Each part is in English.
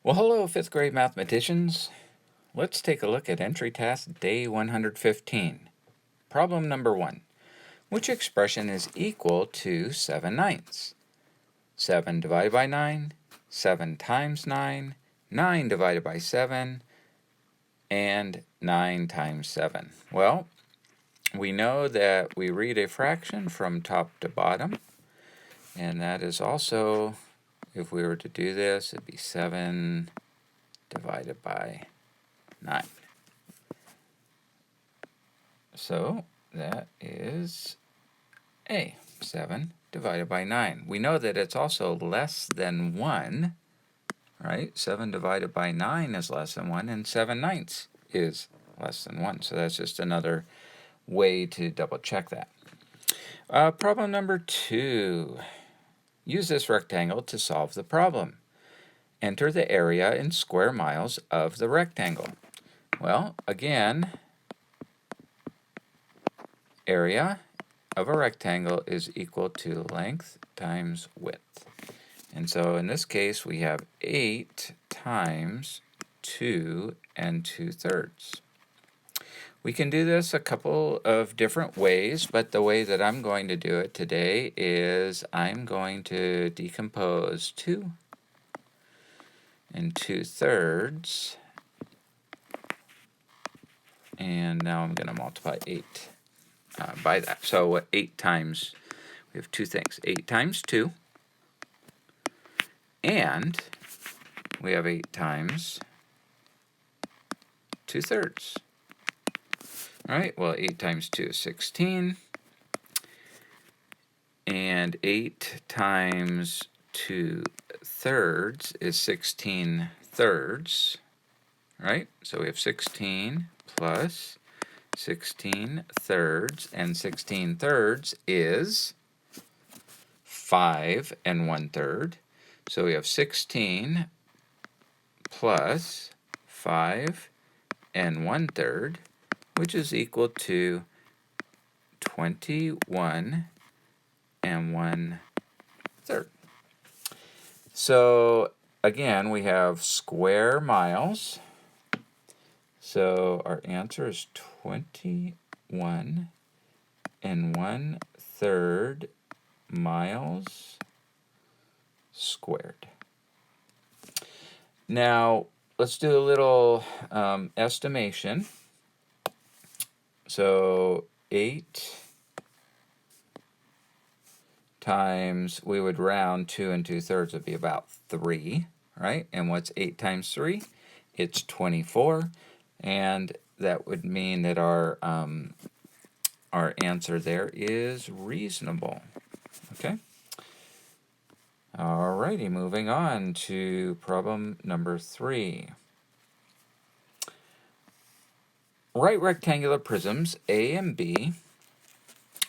Well, hello, 5th grade mathematicians. Let's take a look at entry task day 115. Problem number 1. Which expression is equal to 7/9? 7 divided by 9, 7 times 9, 9 divided by 7, and 9 times 7. Well, we know that we read a fraction from top to bottom, and that is also, if we were to do this, it'd be 7 divided by 9. So that is A, 7 divided by 9. We know that it's also less than 1, right? 7 divided by 9 is less than 1, and 7/9 is less than 1. So that's just another way to double check that. Problem number 2. Use this rectangle to solve the problem. Enter the area in square miles of the rectangle. Well, again, area of a rectangle is equal to length times width. And so in this case, we have 8 times 2 and 2/3. We can do this a couple of different ways, but the way that I'm going to do it today is I'm going to decompose 2 and 2/3, and now I'm going to multiply 8 by that. So 8 times, we have two things, 8 times 2, and we have 8 times 2/3. All right, well, 8 times 2 is 16, and 8 times 2/3 is 16/3, right? So we have 16 plus 16/3, and 16/3 is 5 and 1/3. So we have 16 plus 5 and 1/3, which is equal to 21 and 1/3. So again, we have square miles. So our answer is 21 and 1/3 miles squared. Now, let's do a little estimation. So 8 times, we would round 2 and 2/3 would be about 3, right? And what's 8 times 3? It's 24, and that would mean that our answer there is reasonable. Okay. Alrighty, moving on to problem number 3. Right rectangular prisms A and B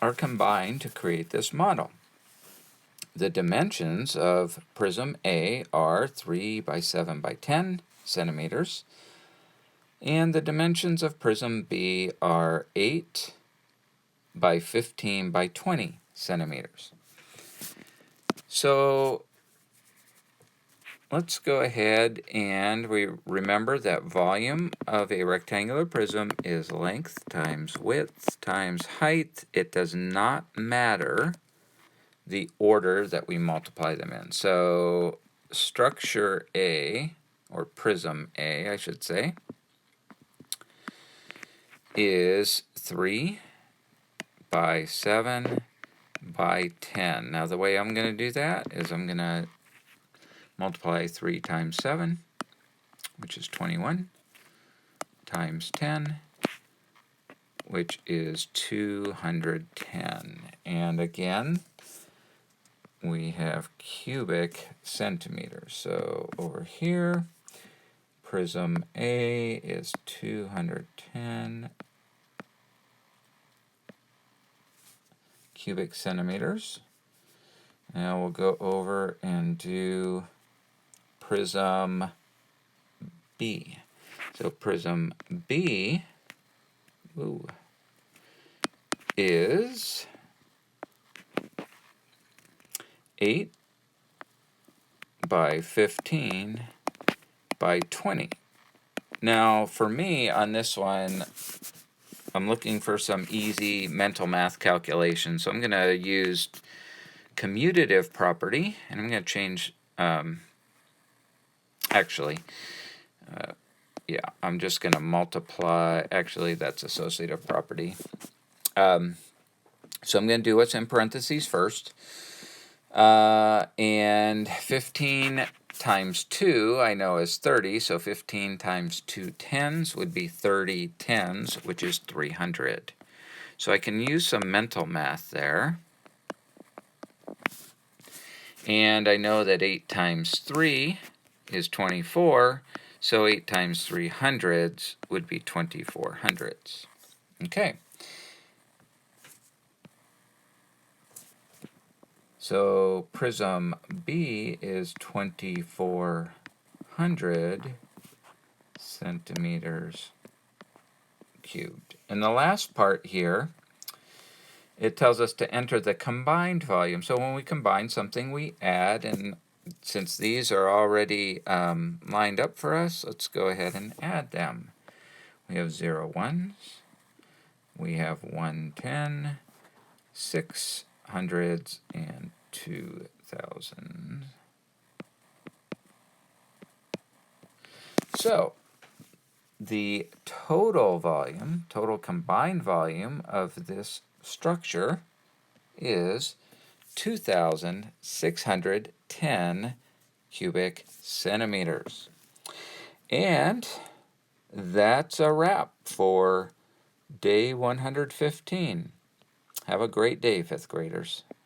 are combined to create this model. The dimensions of prism A are 3 by 7 by 10 centimeters, and the dimensions of prism B are 8 by 15 by 20 centimeters. So let's go ahead and we remember that volume of a rectangular prism is length times width times height. It does not matter the order that we multiply them in. So structure A, or prism A, I should say, is 3 by 7 by 10. Now the way I'm going to do that is I'm going to multiply 3 times 7, which is 21, times 10, which is 210. And again, we have cubic centimeters. So over here, prism A is 210 cubic centimeters. Now we'll go over and do prism B. So prism B is 8 by 15 by 20. Now, for me, on this one, I'm looking for some easy mental math calculations. So I'm going to use commutative property, and I'm going to change, yeah, I'm just going to multiply, actually that's associative property. So I'm going to do what's in parentheses first. And 15 times 2 I know is 30, so 15 times 2 tens would be 30 tens, which is 300. So I can use some mental math there. And I know that 8 times 3 is 24, so 8 times 3 hundreds would be 24 hundredths. Okay. So prism B is 2400 centimeters cubed. And the last part here, it tells us to enter the combined volume. So when we combine something, we add, and since these are already lined up for us, let's go ahead and add them. We have 0 ones, we have 110, 600s, and 2,000. So the total volume, total combined volume of this structure is 2,610 cubic centimeters. And that's a wrap for day 115. Have a great day, 5th graders.